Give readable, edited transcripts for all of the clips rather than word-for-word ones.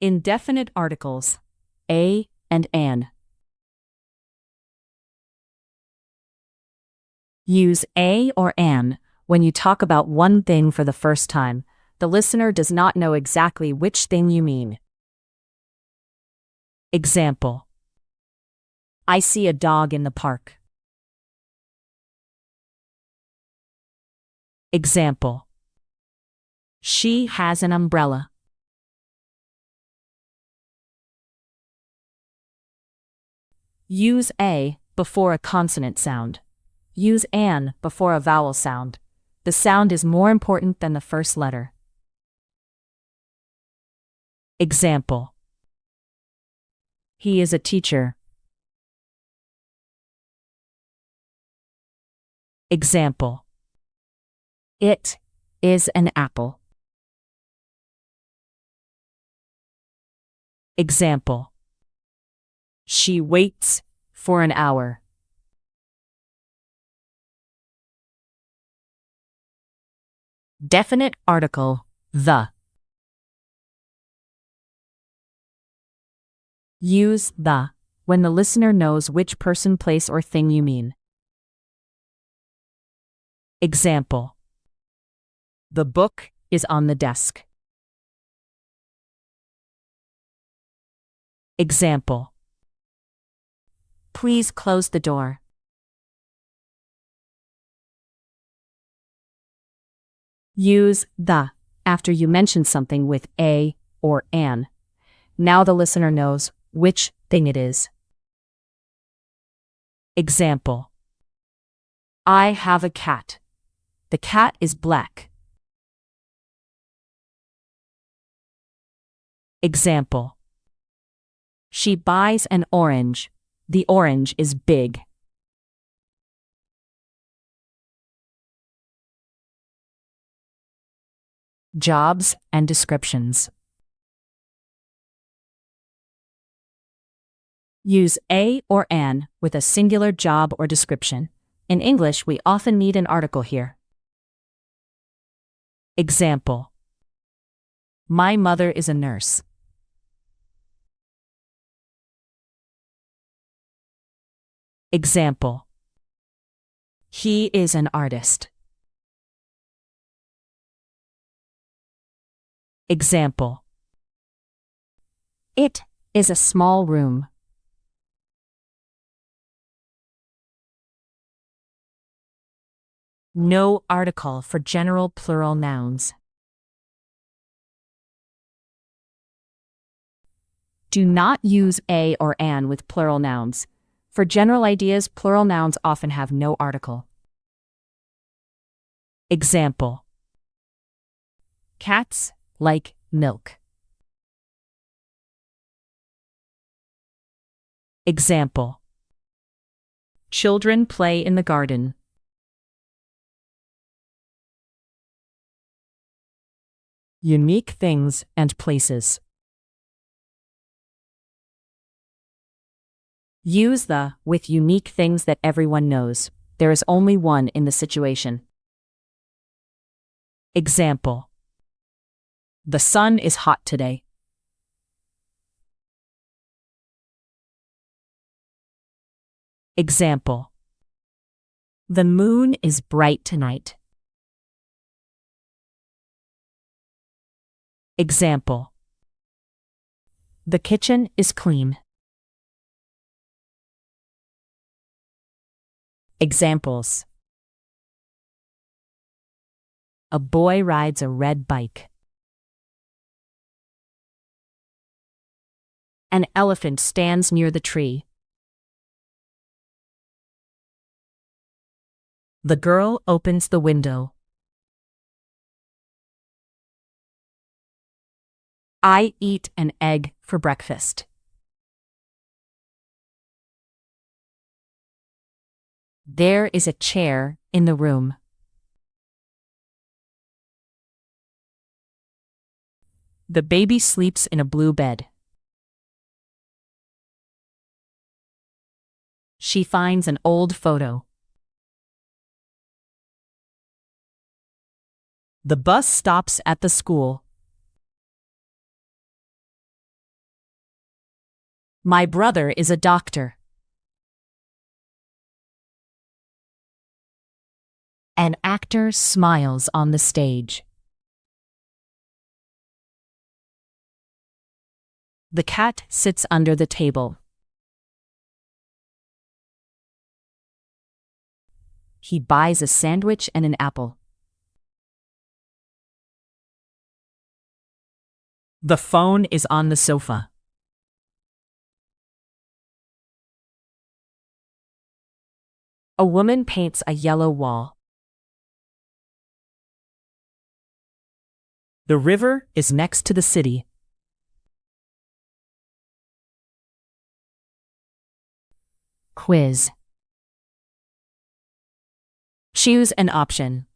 Indefinite articles. A and an. Use a or an when you talk about one thing for the first time. The listener does not know exactly which thing you mean. Example: I see a dog in the park. Example: she has an umbrella. Use a before a consonant sound. Use an before a vowel sound. The sound is more important than the first letter. Example: he is a teacher. Example: it is an apple. Example: she waits for an hour. Definite article, the. Use the when the listener knows which person, place, or thing you mean. Example: the book is on the desk. Example: please close the door. Use the after you mention something with a or an. Now the listener knows which thing it is. Example: I have a cat. The cat is black. Example: she buys an orange. The orange is big. Jobs and descriptions. Use a or an with a singular job or description. In English, we often need an article here. Example: my mother is a nurse. Example: he is an artist. Example: it is a small room. No article for general plural nouns. Do not use a or an with plural nouns. For general ideas, plural nouns often have no article. Example: cats like milk. Example: children play in the garden. Unique things and places. Use the with unique things that everyone knows. There is only one in the situation. Example: the sun is hot today. Example: the moon is bright tonight. Example: the kitchen is clean. Examples: a boy rides a red bike. An elephant stands near the tree. The girl opens the window. I eat an egg for breakfast. There is a chair in the room. The baby sleeps in a blue bed. She finds an old photo. The bus stops at the school. My brother is a doctor. An actor smiles on the stage. The cat sits under the table. He buys a sandwich and an apple. The phone is on the sofa. A woman paints a yellow wall. The river is next to the city. Quiz. Choose an option.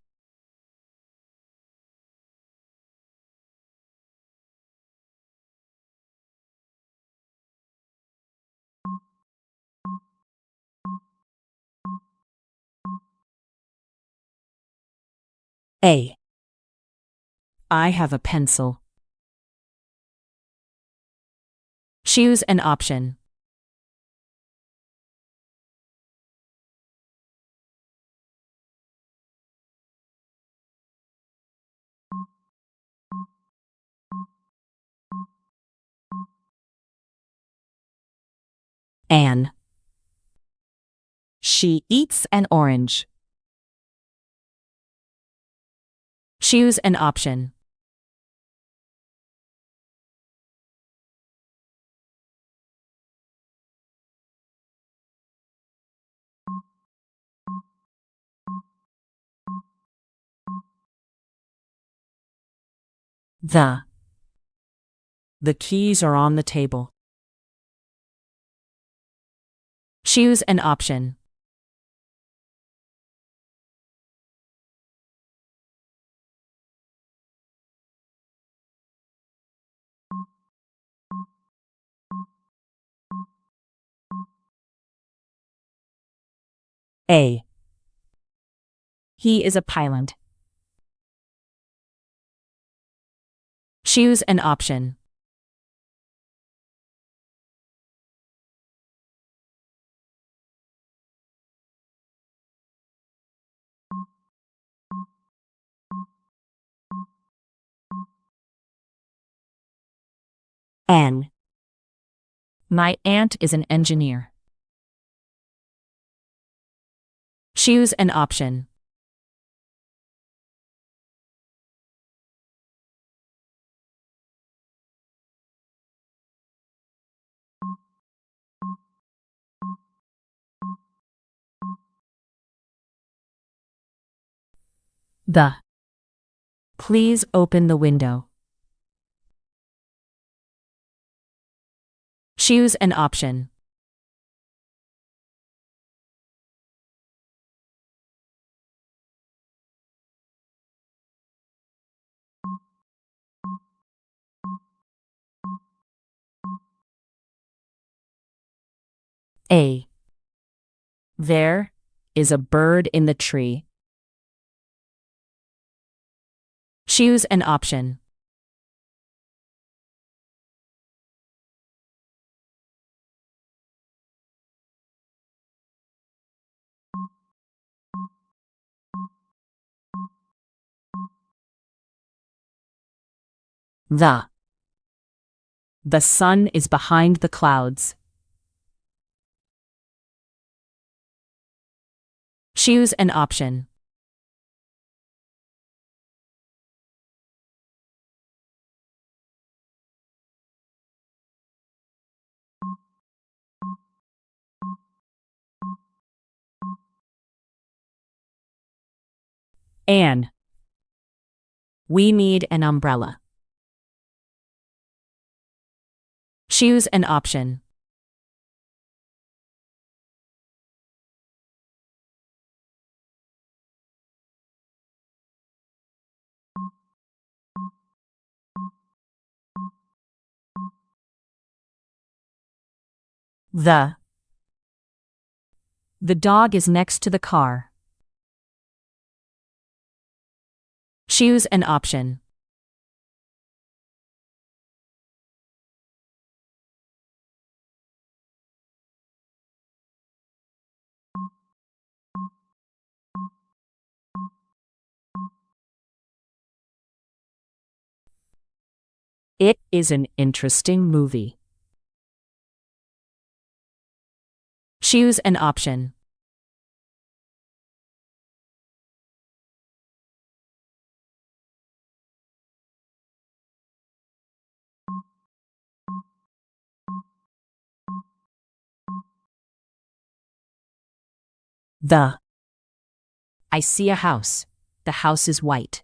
A. I have a pencil. Choose an option. Anne. She eats an orange. Choose an option. The. The keys are on the table. Choose an option. A. He is a pilot. Choose an option. N. My aunt is an engineer. Choose an option. The. Please open the window. Choose an option. A. There is a bird in the tree. Choose an option. The. The sun is behind the clouds. Choose an option. Anne. We need an umbrella. Choose an option. The. The dog is next to the car. Choose an option. It is an interesting movie. Choose an option. The. I see a house. The house is white.